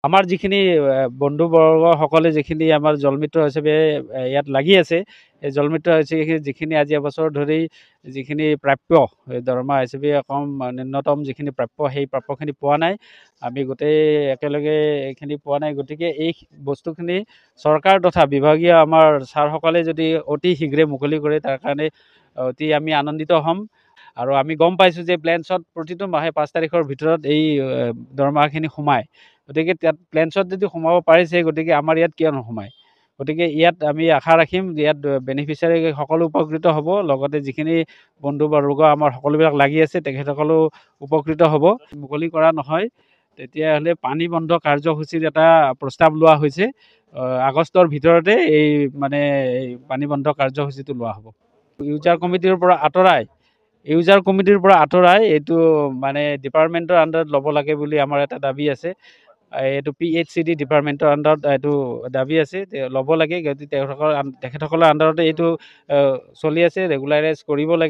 আমাৰ যিখিনি বন্ধুবৰ্গসকলে যিখিনি আমাৰ জলমিত্ৰ হিচাপে ইয়াত লাগি আছে, এই জলমিত্ৰ হিচাপে যিখিনি আজি এবছৰ ধৰি যিখিনি প্ৰাপ্য দৰমহা হিচাপে কম ন্যূনতম যিখিনি প্ৰাপ্য, সেই প্ৰাপ্যখিনি পোৱা নাই। আমি গোটেই একেলগে এইখিনি পোৱা নাই। গতিকে এই বস্তুখিনি চৰকাৰ তথা বিভাগীয় আমাৰ ছাৰসকলে যদি অতি শীঘ্ৰে মুকলি কৰে, তাৰ কাৰণে অতি আমি আনন্দিত হ'ম। আৰু আমি গম পাইছোঁ যে প্লেনছত প্ৰতিটো মাহে 5 তাৰিখৰ ভিতৰত এই দৰমহাখিনি সোমায়। গতিকে তাত প্লেনছত যদি সোমাব পাৰিছে, গতিকে আমাৰ ইয়াত কিয় নোসোমায়? গতিকে ইয়াত আমি আশা ৰাখিম যে ইয়াত বেনিফিচিয়াৰী সকলো উপকৃত হ'ব, লগতে যিখিনি বন্ধুবৰ্গ আমাৰ সকলোবিলাক লাগি আছে তেখেতসকলো উপকৃত হ'ব। মুকলি কৰা নহয়, তেতিয়াহ'লে পানী বন্ধ কাৰ্যসূচীৰ এটা প্ৰস্তাৱ লোৱা হৈছে। আগষ্টৰ ভিতৰতে এই পানী বন্ধ কাৰ্যসূচীটো লোৱা হ'ব। ইউজাৰ কমিটিৰ পৰা আঁতৰাই এইটো ডিপাৰ্টমেণ্টৰ আণ্ডাৰত ল'ব লাগে বুলি আমাৰ এটা দাবী আছে। এইটো PHCD ডিপাৰ্টমেণ্টৰ আণ্ডাৰত এইটো দাবী আছে, ল'ব লাগে। তেখেতসকলৰ আণ্ডাৰতে এইটো চলি আছে, ৰেগুলাৰাইজ কৰিব লাগে।